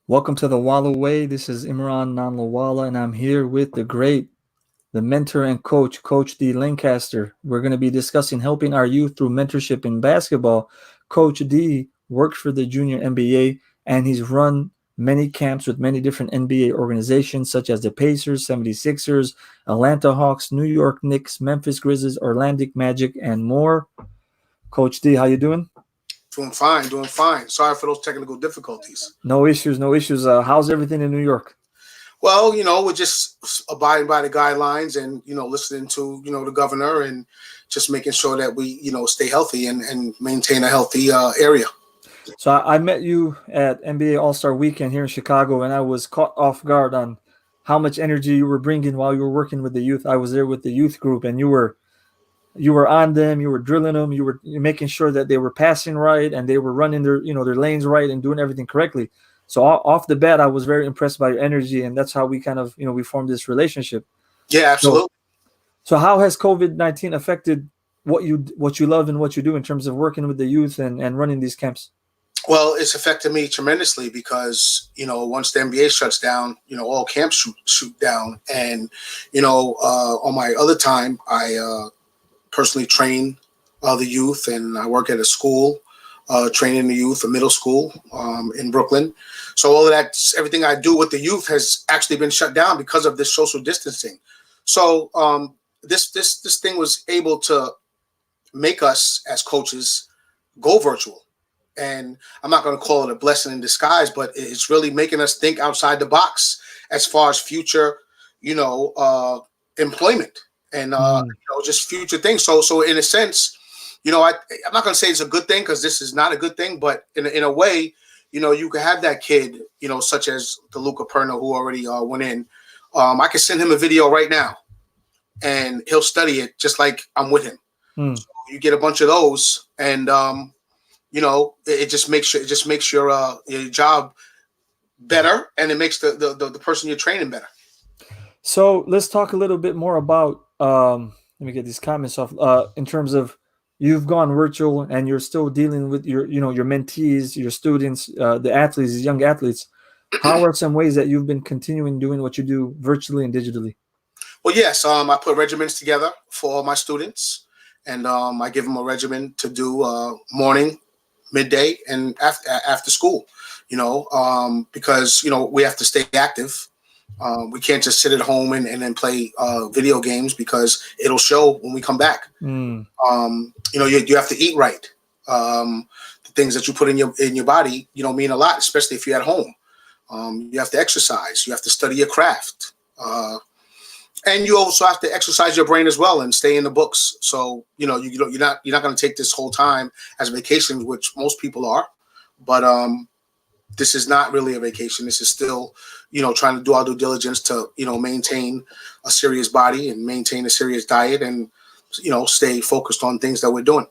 Welcome to the Walla Way. This is Imran Nanlawala, and I'm here with the mentor and coach, Coach D. Lancaster. We're going to be discussing helping our youth through mentorship in basketball. Coach D worked for the Junior NBA, and he's run many camps with many different NBA organizations, such as the Pacers, 76ers, Atlanta Hawks, New York Knicks, Memphis Grizzlies, Orlando Magic, and more. Coach D, how you doing? Doing fine, doing fine. Sorry for those technical difficulties. No issues, no issues. How's everything in New York? Well, we're just abiding by the guidelines and, listening to, the governor and just making sure that we, stay healthy and maintain a healthy area. So I met you at NBA All-Star Weekend here in Chicago, and I was caught off guard on how much energy you were bringing while you were working with the youth. I was there with the youth group, and you were on them, you were drilling them, you're making sure that they were passing right and they were running their lanes right and doing everything correctly. So off the bat, I was very impressed by your energy, and that's how we kind of we formed this relationship. Yeah, absolutely. So how has COVID-19 affected what you love and what you do in terms of working with the youth and running these camps? Well, it's affected me tremendously because, once the NBA shuts down, all camps shoot down. And, on my other time, I personally train the youth, and I work at a school training the youth, a middle school in Brooklyn. So all of that, everything I do with the youth has actually been shut down because of this social distancing. So this thing was able to make us as coaches go virtual. And I'm not going to call it a blessing in disguise, but it's really making us think outside the box as far as future, employment and just future things. So in a sense, I'm not going to say it's a good thing because this is not a good thing, but in a way, you could have that kid, such as the Luca Perna who already went in. I could send him a video right now, and he'll study it just like I'm with him. So you get a bunch of those, and it just makes your job better, and it makes the person you're training better. So let's talk a little bit more about let me get these comments off. In terms of you've gone virtual and you're still dealing with your mentees, your students, the athletes, these young athletes. How are some ways that you've been continuing doing what you do virtually and digitally? Well, yes, I put regimens together for all my students, and I give them a regimen to do morning, midday, and after school. Because we have to stay active. We can't just sit at home and then play video games because it'll show when we come back. You have to eat right. The things that you put in your body, mean a lot, especially if you're at home. You have to exercise. You have to study your craft. And you also have to exercise your brain as well and stay in the books. So, you're not going to take this whole time as a vacation, which most people are. But this is not really a vacation. This is still, trying to do our due diligence to, maintain a serious body and maintain a serious diet and, stay focused on things that we're doing.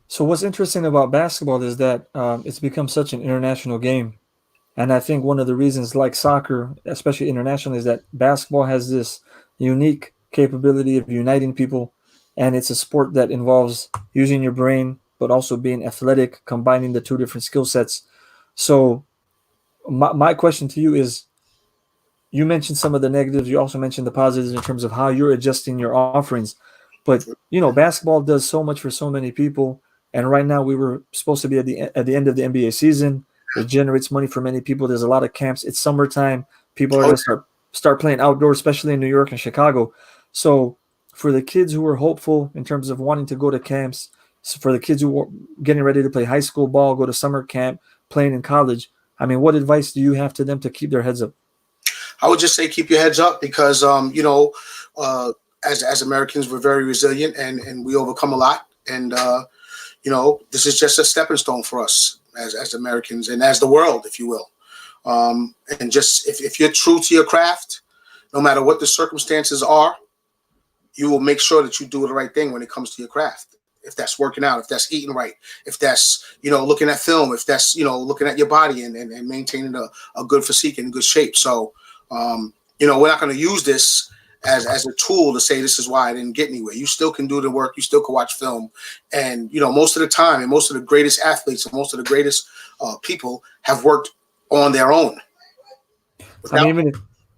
So what's interesting about basketball is that it's become such an international game. And I think one of the reasons, like soccer, especially internationally, is that basketball has this unique capability of uniting people. And it's a sport that involves using your brain, but also being athletic, combining the two different skill sets. So my question to you is, you mentioned some of the negatives. You also mentioned the positives in terms of how you're adjusting your offerings. But, basketball does so much for so many people. And right now we were supposed to be at the end of the NBA season. It generates money for many people. There's a lot of camps. It's summertime. People are going to start playing outdoors, especially in New York and Chicago. So for the kids who are hopeful in terms of wanting to go to camps, for the kids who are getting ready to play high school ball, go to summer camp, playing in college, I mean, what advice do you have to them to keep their heads up? I would just say keep your heads up because, as Americans, we're very resilient and we overcome a lot. And, this is just a stepping stone for us as Americans and as the world, if you will. And just if you're true to your craft, no matter what the circumstances are, you will make sure that you do the right thing when it comes to your craft. If that's working out, if that's eating right, if that's, looking at film, if that's, looking at your body and maintaining a good physique and good shape. So, we're not going to use this as a tool to say this is why I didn't get anywhere. You still can do the work. You still can watch film. And, most of the time and most of the greatest athletes and most of the greatest people have worked on their own. I mean, Without, even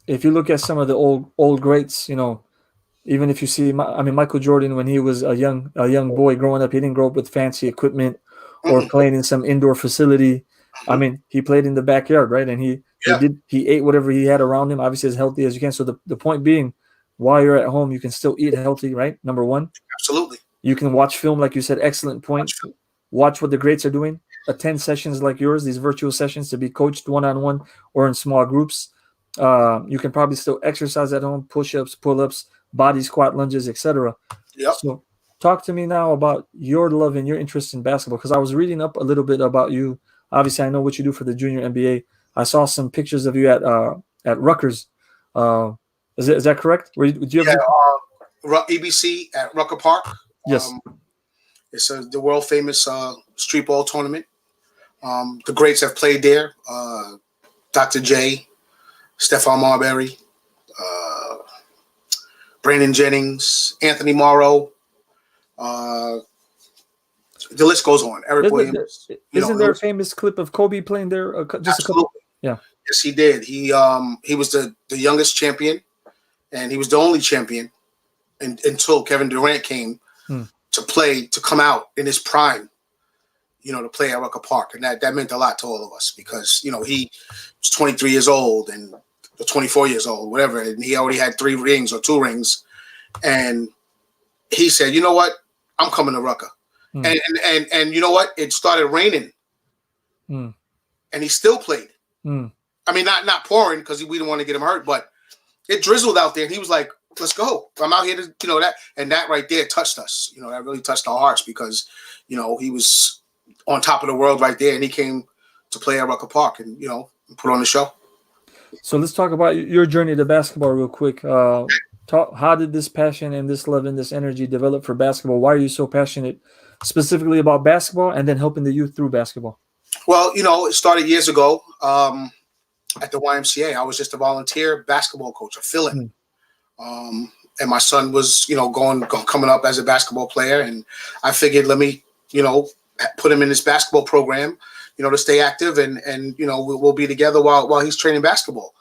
if you look at some of the old greats, even if you see, I mean, Michael Jordan when he was a young boy growing up, he didn't grow up with fancy equipment or mm-mm, playing in some indoor facility. I mhm, mean, he played in the backyard, right? And yeah, he ate whatever he had around him, obviously as healthy as you can. So the point being, while you're at home, you can still eat healthy, right? Number one. absolutely. You can watch film, like you said, excellent point. Watch film. Watch what the greats are doing. Attend sessions like yours, these virtual sessions to be coached one on one or in small groups. You can probably still exercise at home, push ups, pull ups, body squat, lunges, etc. Yep. So, talk to me now about your love and your interest in basketball because I was reading up a little bit about you. Obviously, I know what you do for the Junior NBA. I saw some pictures of you at Rutgers. Uh, is that correct? Did you ever Yeah. get? EBC at Rucker Park. Yes. It's the world famous street ball tournament. The greats have played there. Dr. J, Stephon Marbury, uh, Brandon Jennings, Anthony Morrow. Uh, the list goes on. Eric Isn't Williams. isn't there a famous clip of Kobe playing there? Just a couple. Absolutely. Yeah. Yes, he did. He was the youngest champion, and he was the only champion until Kevin Durant came Hmm. to come out in his prime, to play at Rucker Park. And that meant a lot to all of us because, he was 23 years old and 24 years old, whatever. And he already had 3 rings or 2 rings. And he said, you know what? I'm coming to Rucker. Hmm. And you know what? It started raining Hmm. and he still played. Hmm. I mean, not pouring because we didn't want to get him hurt, but it drizzled out there. And he was like, let's go. I'm out here to, that right there touched us. That really touched our hearts because, he was on top of the world right there. And he came to play at Rucker Park and, put on the show. So let's talk about your journey to basketball real quick. How did this passion and this love and this energy develop for basketball? Why are you so passionate specifically about basketball and then helping the youth through basketball? Well, it started years ago at the YMCA. I was just a volunteer basketball coach, a fill-in. And my son was, coming up as a basketball player. And I figured, let me, put him in this basketball program, to stay active and we'll be together while he's training basketball.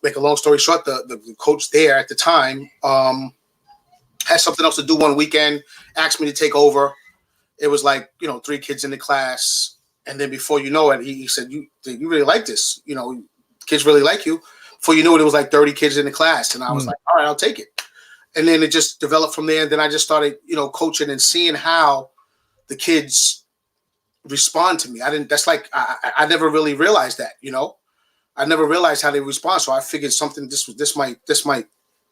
Make a long story short, the coach there at the time had something else to do one weekend, asked me to take over. It was like, 3 kids in the class. And then before you know it, he said, you really like this. Kids really like you. Before you knew it, it was like 30 kids in the class. And I was like, all right, I'll take it. And then it just developed from there. And then I just started, coaching and seeing how the kids respond to me. I never really realized that, I never realized how they respond. So I figured something, this might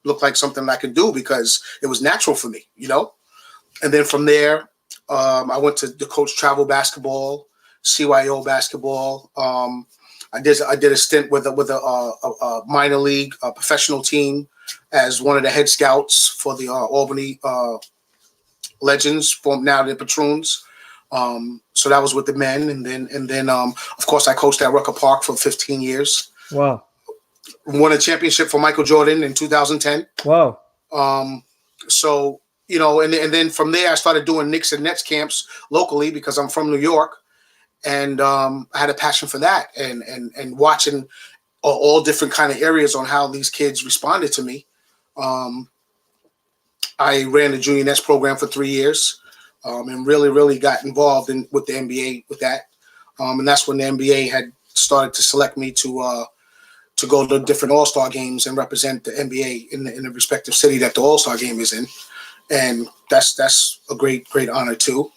look like something I could do because it was natural for me, And then from there, I went to the coach travel basketball, CYO basketball. I did a stint with a minor league professional team as one of the head scouts for the Albany Legends, formed now the Patroons. So that was with the men, and then of course I coached at Rucker Park for 15 years. Wow. Won a championship for Michael Jordan in 2010. Wow. So and then from there I started doing Knicks and Nets camps locally because I'm from New York. And I had a passion for that and watching all different kind of areas on how these kids responded to me. I ran the Junior Nets program for 3 years and really got involved with the NBA with that. And that's when the NBA had started to select me to go to different All-Star games and represent the NBA in the respective city that the All-Star game is in. And that's a great honor too.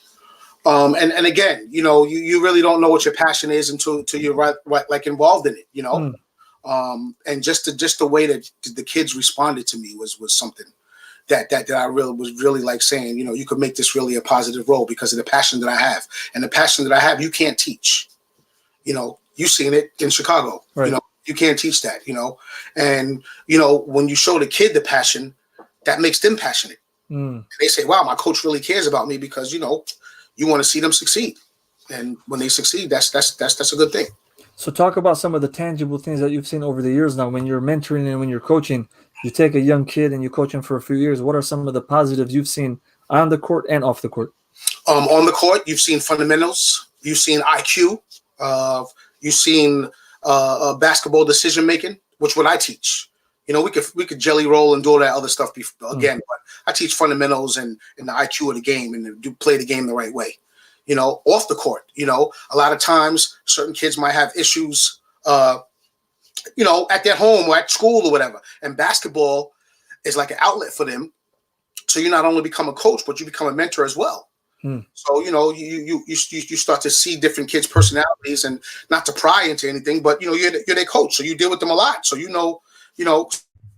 And again, you really don't know what your passion is until you're right, like involved in it, and just the way that the kids responded to me was something that I really was really like saying, you could make this really a positive role because of the passion that I have, and the passion that I have, you can't teach. You've seen it in Chicago. Right. You can't teach that. And when you show the kid the passion, that makes them passionate. They say, "Wow, my coach really cares about me because you want to see them succeed, and when they succeed, that's a good thing." So talk about some of the tangible things that you've seen over the years now. When you're mentoring and when you're coaching, you take a young kid and you coach him for a few years. What are some of the positives you've seen on the court and off the court? On the court, you've seen fundamentals, you've seen IQ, you've seen basketball decision making, which what I teach. We could jelly roll and do all that other stuff again, but I teach fundamentals and the IQ of the game and do play the game the right way. Off the court. A lot of times certain kids might have issues. At their home or at school or whatever, and basketball is like an outlet for them. So you not only become a coach, but you become a mentor as well. So you start to see different kids' personalities, and not to pry into anything, but you're their coach, so you deal with them a lot. So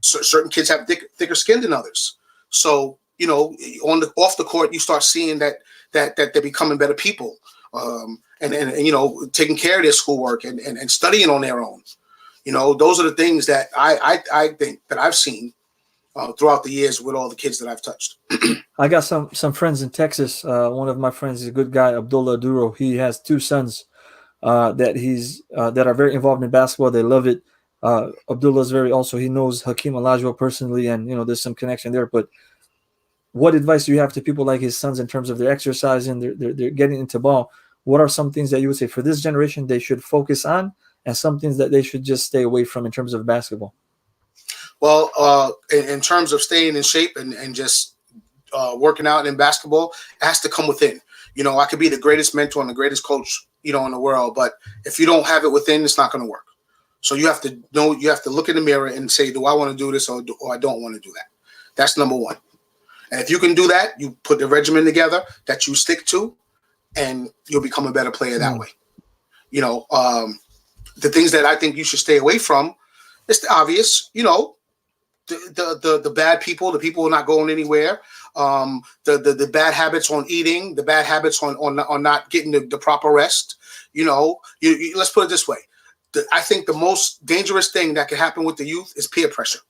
certain kids have thicker skin than others. So off the court, you start seeing that they're becoming better people, and taking care of their schoolwork and studying on their own. Those are the things that I think that I've seen throughout the years with all the kids that I've touched. I got some friends in Texas. One of my friends is a good guy, Abdullah Duro. He has two sons that are very involved in basketball. They love it. Abdullah is he knows Hakeem Olajuwon personally, and there's some connection there. But what advice do you have to people like his sons in terms of their exercising, they're getting into ball? What are some things that you would say for this generation they should focus on, and some things that they should just stay away from in terms of basketball? Well, in terms of staying in shape and just working out in basketball, it has to come within. I could be the greatest mentor and the greatest coach, in the world, but if you don't have it within, it's not going to work. So you have to look in the mirror and say, do I want to do this or I don't want to do that? That's number one. And if you can do that, you put the regimen together that you stick to, and you'll become a better player that way. The things that I think you should stay away from, it's the obvious, the bad people, the people who are not going anywhere, the bad habits on eating, the bad habits on not getting the proper rest. Let's put it this way. I think the most dangerous thing that can happen with the youth is peer pressure.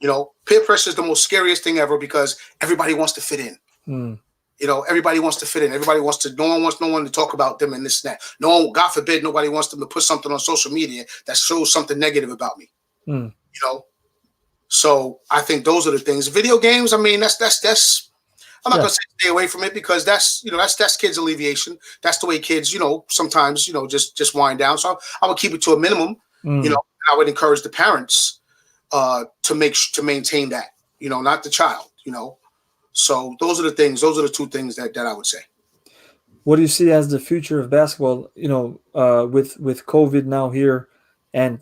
Peer pressure is the most scariest thing ever because everybody wants to fit in. Everybody wants to fit in. No one wants no one to talk about them and this and that. No one, God forbid, nobody wants them to put something on social media that shows something negative about me. So I think those are the things. Video games, I mean, that's I'm not going to say stay away from it because that's kids' alleviation. That's the way kids, sometimes, just wind down. So I would keep it to a minimum, and I would encourage the parents to maintain that, not the child, So those are the things. Those are the two things that I would say. What do you see as the future of basketball? With COVID now here, and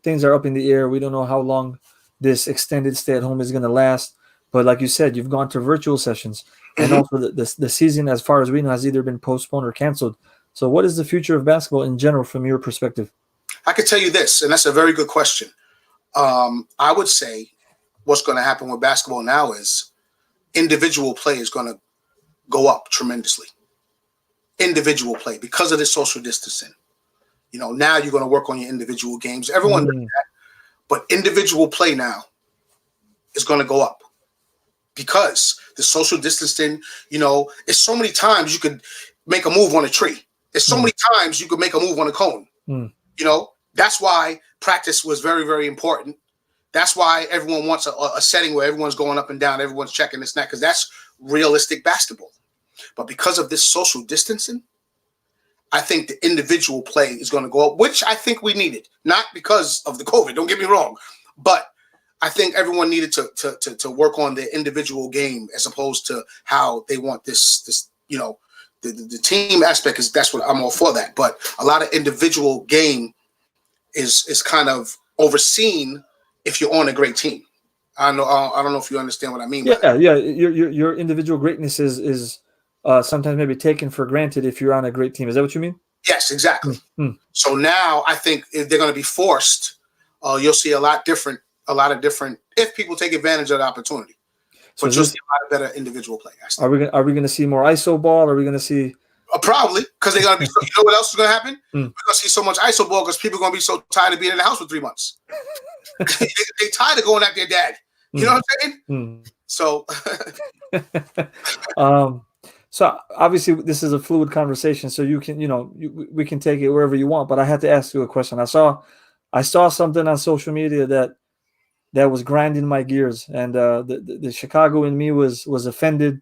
things are up in the air. We don't know how long this extended stay at home is going to last. But like you said, you've gone to virtual sessions, and also the season, as far as we know, has either been postponed or canceled. So what is the future of basketball in general from your perspective? I could tell you this, and that's a very good question. I would say what's going to happen with basketball now is individual play is going to go up tremendously. Individual play because of the social distancing. Now you're going to work on your individual games. Everyone does that, but individual play now is going to go up because the social distancing. It's so many times you could make a move on a tree. There's so many times you could make a move on a cone. That's why practice was very, very important. That's why everyone wants a setting where everyone's going up and down, everyone's checking this and that, because that's realistic basketball. But because of this social distancing, I think the individual play is going to go up, which I think we needed, not because of the COVID, don't get me wrong, but I think everyone needed to work on their individual game as opposed to how they want this the team aspect that's what I'm all for that. But a lot of individual game is kind of overseen if you're on a great team. I don't know if you understand what I mean. Yeah. Your individual greatness is sometimes maybe taken for granted if you're on a great team. Is that what you mean? Yes, exactly. So now I think if they're going to be forced, you'll see a lot of different if people take advantage of the opportunity. So but you'll see a lot of better individual play. Are we going to see more ISO ball? Are we going to see? Probably, because they're going to be. You know what else is going to happen? We're going to see so much ISO ball because people are going to be so tired of being in the house for 3 months. They're tired of going after their dad. You know what I'm saying? So. So obviously this is a fluid conversation, so you can, we can take it wherever you want. But I had to ask you a question. I saw something on social media that was grinding my gears, and the Chicago in me was offended.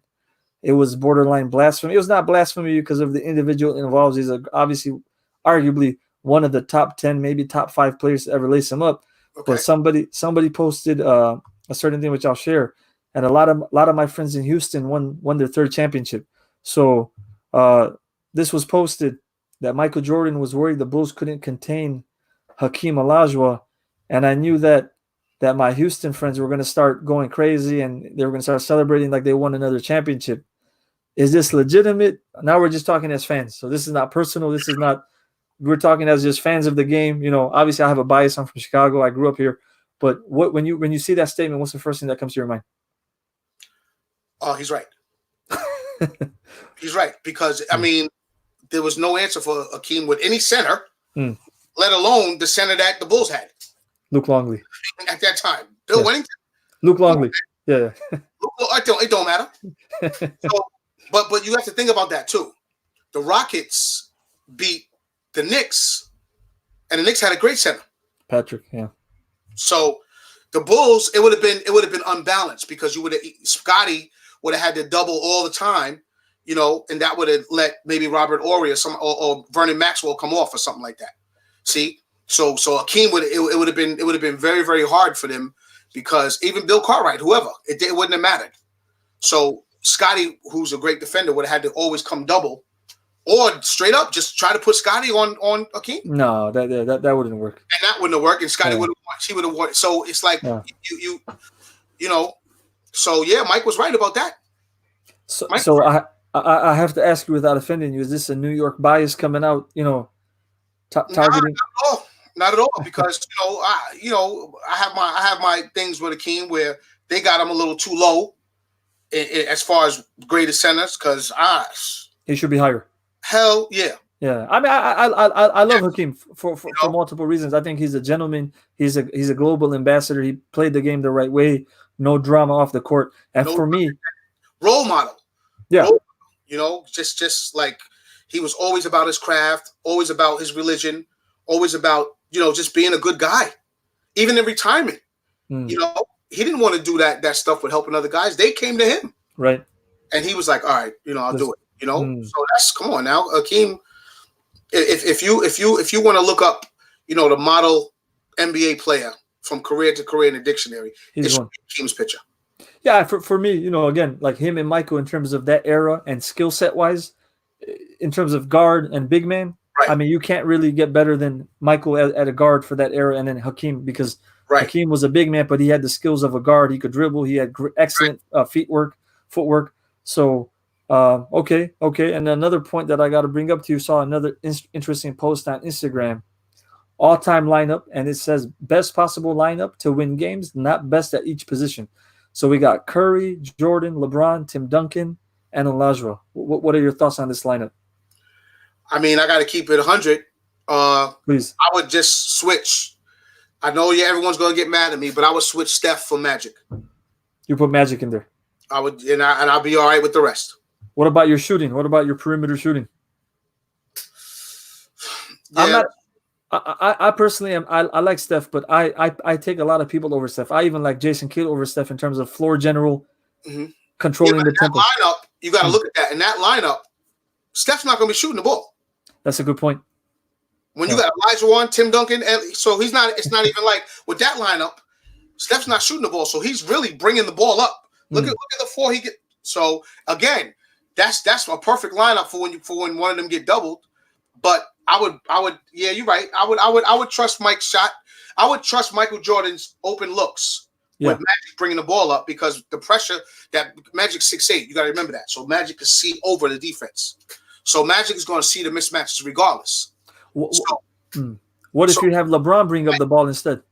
It was borderline blasphemy. It was not blasphemy because of the individual involved. He's obviously, arguably, one of the top 10, maybe top 5 players to ever lace him up. But Okay. somebody posted a certain thing which I'll share, and a lot of my friends in Houston won their third championship. So uh, this was posted that Michael Jordan was worried the Bulls couldn't contain Hakeem Olajuwon, and I knew that my Houston friends were going to start going crazy and they were going to start celebrating like they won another championship. Is this legitimate? Now we're just talking as fans. So this is not personal. This is not, we're talking as just fans of the game. Obviously I have a bias. I'm from Chicago. I grew up here. But when you see that statement, what's the first thing that comes to your mind? Oh, he's right. He's right because I Hmm. mean there was no answer for Akeem with any center, Hmm. let alone the center that the Bulls had Luke Longley. at that time. Bill Yeah. Wennington. Luke Come on, Longley. Yeah. it don't matter. So, but you have to think about that too. The Rockets beat the Knicks, and the Knicks had a great center. Patrick. Yeah. So the Bulls, it would have been unbalanced because you would have Scotty would have had to double all the time, and that would have let maybe Robert Ory or Vernon Maxwell come off or something like that. See, so Akeem would have been very very hard for them because even Bill Cartwright, whoever, it wouldn't have mattered. So Scotty, who's a great defender, would have had to always come double or straight up just try to put Scotty on Akeem. No, that wouldn't work. And that wouldn't have worked. And Scotty Yeah. would have won. She would have won. So it's like Yeah. you know. So yeah, Mike was right about that. So, Mike, so I have to ask you without offending you: is this a New York bias coming out? Targeting. oh, not at all, because I have my things with Akeem where they got him a little too low as far as greatest centers because He should be higher. hell yeah, Yeah, I mean, I love yeah, Hakeem for you know, multiple reasons. I think he's a gentleman. He's a global ambassador. He played the game the right way. No drama off the court. And no for me, role model, yeah, role, just like he was always about his craft, always about his religion, always about just being a good guy, even in retirement. mm, He didn't want to do that stuff with helping other guys. They came to him, right. and he was like, "All right, I'll This, do it." mm, So that's come on now, Akeem. If you want to look up, the model NBA player from career to career in the dictionary, it he's should one. be Akeem's picture. Yeah, for me, again, like him and Michael in terms of that era and skill set wise, in terms of guard and big man, Right, I mean, you can't really get better than Michael at a guard for that era, and then Hakeem because right. Hakeem was a big man, but he had the skills of a guard. He could dribble. He had excellent footwork. So, okay. And another point that I got to bring up to you, saw another interesting post on Instagram, all-time lineup, and it says best possible lineup to win games, not best at each position. So we got Curry, Jordan, LeBron, Tim Duncan, and Olajuwon. What are your thoughts on this lineup? I mean, I got to keep it 100. Please. I would just switch. I know everyone's gonna get mad at me, but I would switch Steph for Magic. You put Magic in there. I would, and I'll be all right with the rest. What about your shooting? What about your perimeter shooting? I'm Yeah, not. I personally am. I like Steph, but I take a lot of people over Steph. I even like Jason Kidd over Steph in terms of floor general, hmm yeah, controlling but the in that tempo. lineup, you got to Hmm. look at that. In that lineup, Steph's not gonna be shooting the ball. That's a good point. When you Yeah. got Olajuwon, Tim Duncan, and so he's not. It's not even like with that lineup. Steph's not shooting the ball, so he's really bringing the ball up. Look Hmm. at the four he get. So again, that's a perfect lineup for when one of them get doubled. But I would yeah, you're right. I would trust Mike's shot. I would trust Michael Jordan's open looks with Yeah. Magic bringing the ball up because the pressure that Magic 6'8", you got to remember that. So Magic can see over the defense. So Magic is going to see the mismatches regardless. Wh- So, wh- hmm. What if so you have LeBron bring up the ball instead?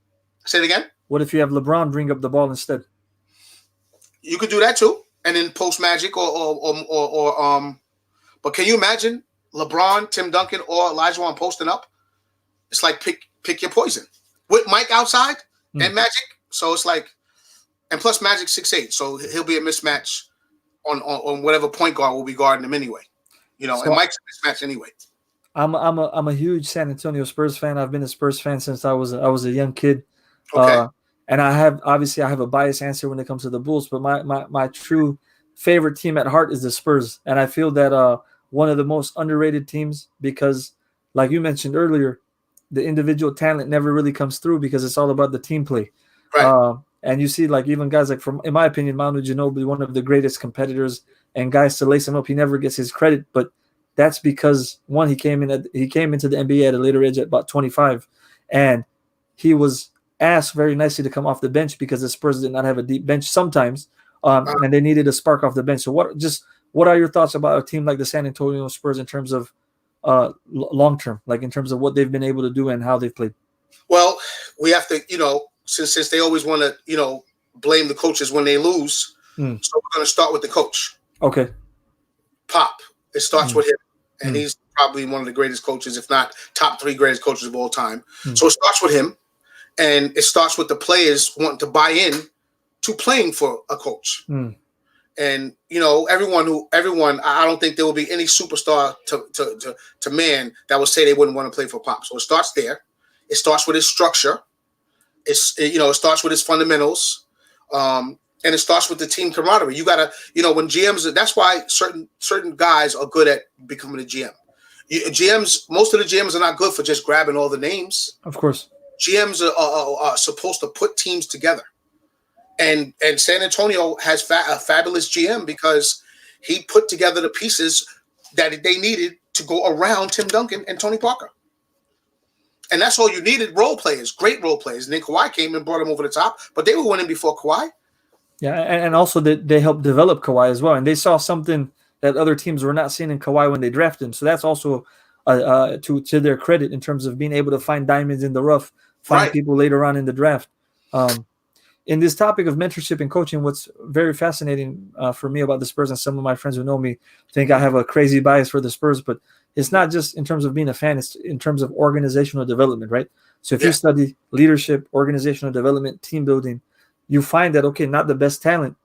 say it again. What if you have LeBron bring up the ball instead? You could do that too, and then post Magic or. But can you imagine LeBron, Tim Duncan, or Olajuwon posting up? It's like pick your poison with Mike outside Hmm. and Magic. So it's like, and plus Magic 6'8", so he'll be a mismatch on whatever point guard will be guarding him anyway. And So Mike's a mismatch anyway. I'm a huge San Antonio Spurs fan. I've been a Spurs fan since I was a young kid. Okay, And I have a biased answer when it comes to the Bulls, but my true favorite team at heart is the Spurs, and I feel that one of the most underrated teams because, like you mentioned earlier, the individual talent never really comes through because it's all about the team play. Right. And you see, like even guys like from, in my opinion, Manu Ginobili, one of the greatest competitors and guys to lace him up. He never gets his credit, but that's because one, he came into the NBA at a later age at about 25, and he was asked very nicely to come off the bench because the Spurs did not have a deep bench sometimes, Uh, and they needed a spark off the bench. So what are your thoughts about a team like the San Antonio Spurs in terms of long term, like in terms of what they've been able to do and how they've played? well, we have to, since they always want to, blame the coaches when they lose. Mm. So we're going to start with the coach, Okay. Pop. It starts Mm. with him, and Mm. he's probably one of the greatest coaches, if not top 3 greatest coaches of all time. Mm. So it starts with him, and it starts with the players wanting to buy in to playing for a coach. Mm. And everyone, I don't think there will be any superstar to man that will say they wouldn't want to play for Pop. So it starts there. It starts with his structure. It starts with his fundamentals, and it starts with the team camaraderie. You gotta, when GMs. That's why certain guys are good at becoming a GM. Most of the GMs are not good for just grabbing all the names. Of course. GMs are supposed to put teams together. And San Antonio has a fabulous GM because he put together the pieces that they needed to go around Tim Duncan and Tony Parker. And that's all you needed, role players, great role players. And then Kawhi came and brought him over the top, but they were winning before Kawhi. Yeah, and also they helped develop Kawhi as well, and they saw something that other teams were not seeing in Kawhi when they drafted him. So that's also to their credit in terms of being able to find diamonds in the rough, find Right. people later on in the draft. In this topic of mentorship and coaching, what's very fascinating for me about the Spurs, and some of my friends who know me think I have a crazy bias for the Spurs, but it's not just in terms of being a fan, it's in terms of organizational development, right? So if you study leadership, organizational development, team building, you find that, okay, not the best talent,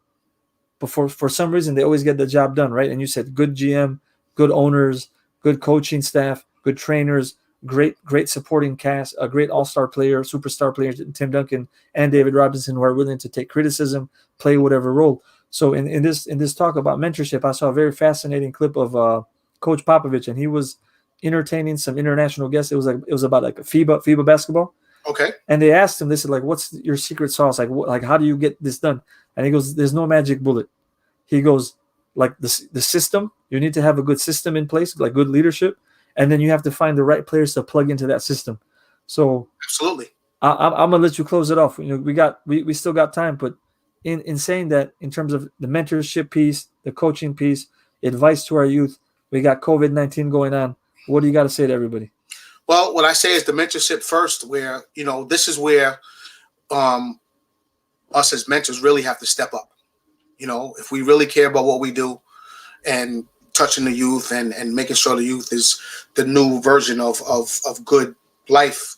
but for some reason they always get the job done, right? And you said good GM, good owners, good coaching staff, good trainers, great supporting cast, a great all-star player, superstar players, Tim Duncan and David Robinson, who are willing to take criticism, play whatever role. So in this talk about mentorship, I saw a very fascinating clip of Coach Popovich, and he was entertaining some international guests. It was about like FIBA basketball. Okay. And they asked him, they said, like, what's your secret sauce? Like how do you get this done? And he goes, there's no magic bullet. He goes, like the system, you need to have a good system in place, like good leadership. And then you have to find the right players to plug into that system. So absolutely, I'm gonna let you close it off. We still got time, but in saying that, in terms of the mentorship piece, the coaching piece, advice to our youth, we got COVID-19 going on. What do you got to say to everybody? Well, what I say is the mentorship first, where this is where us as mentors really have to step up. If we really care about what we do and touching the youth and making sure the youth is the new version of good life,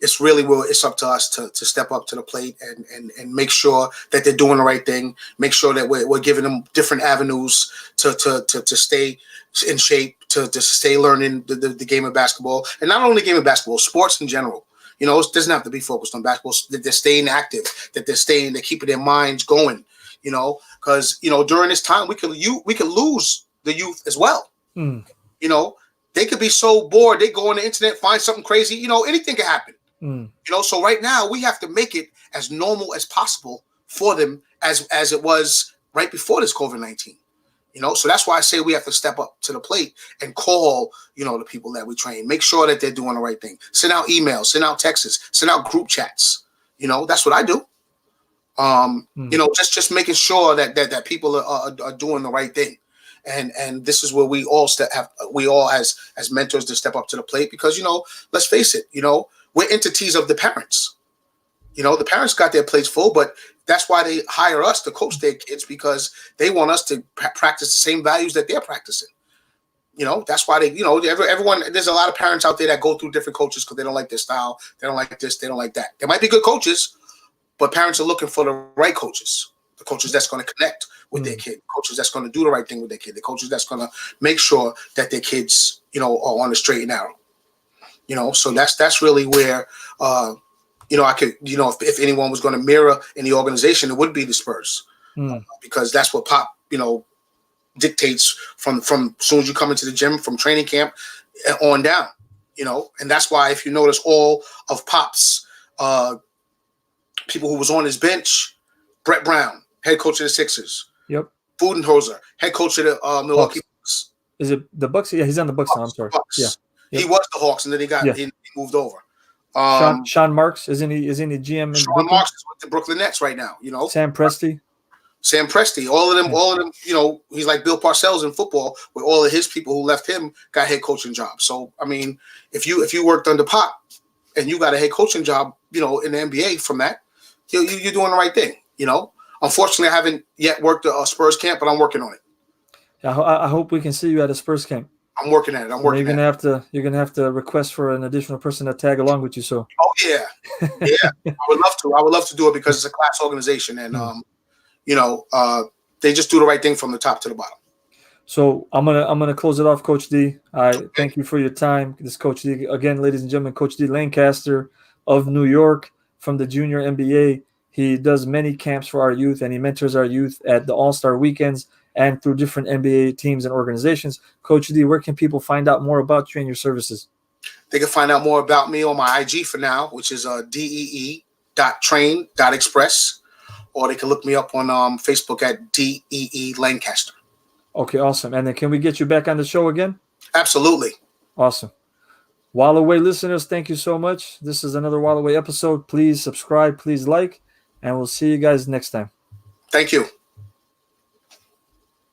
it's up to us to step up to the plate and make sure that they're doing the right thing. Make sure that we're giving them different avenues to stay in shape, to stay learning the game of basketball, and not only the game of basketball, sports in general. It doesn't have to be focused on basketball. That they're staying active, that they're keeping their minds going. Because during this time we could lose the youth as well. Mm. They could be so bored they go on the internet, find something crazy. Anything can happen. Mm. So right now we have to make it as normal as possible for them as it was right before this COVID-19. So that's why I say we have to step up to the plate and call, the people that we train, make sure that they're doing the right thing. Send out emails, send out texts, send out group chats. That's what I do. Just making sure that people are doing the right thing. And this is where we all as mentors to step up to the plate, because, let's face it, we're entities of the parents. The parents got their plates full, but that's why they hire us to coach their kids, because they want us to practice the same values that they're practicing. That's why everyone, there's a lot of parents out there that go through different coaches because they don't like their style. They don't like this. They don't like that. They might be good coaches, but parents are looking for the right coaches, the coaches that's going to connect with their kid, coaches that's going to do the right thing with their kid, the coaches that's going to make sure that their kids, are on the straight and narrow. So that's really where, I could, if anyone was going to mirror in the organization, it would be the Spurs, because that's what Pop, dictates from as soon as you come into the gym, from training camp on down. And that's why if you notice all of Pop's people who was on his bench, Brett Brown, head coach of the Sixers, Yep. Budenholzer, head coach of the Milwaukee Hawks. Bucks. Is it the Bucks? Yeah, he's on the Bucks now. I'm sorry. Yeah. Bucks. He Yep. was the Hawks, and then Yeah. he moved over. Sean Marks, isn't he GM in Sean Brooklyn? Marks is with the Brooklyn Nets right now. Sam Presti. Sam Presti, all of them, he's like Bill Parcells in football, where all of his people who left him got head coaching jobs. So I mean, if you worked under Pop and you got a head coaching job, in the NBA from that, you're doing the right thing. Unfortunately, I haven't yet worked a Spurs camp, but I'm working on it. I hope we can see you at a Spurs camp. I'm working at it. You're gonna have to request for an additional person to tag along with you. So. Oh yeah, yeah. I would love to do it because it's a class organization, and they just do the right thing from the top to the bottom. So I'm gonna close it off, Coach D. Thank you for your time. This is Coach D again, ladies and gentlemen. Coach D Lancaster of New York from the Junior NBA. He does many camps for our youth, and he mentors our youth at the All-Star weekends and through different NBA teams and organizations. Coach D, where can people find out more about you and your services? They can find out more about me on my IG for now, which is dee.train.express, or they can look me up on Facebook at DEE Lancaster. Okay, awesome. And then can we get you back on the show again? Absolutely. Awesome. While Away listeners, thank you so much. This is another While Away episode. Please subscribe, please like, and we'll see you guys next time. Thank you.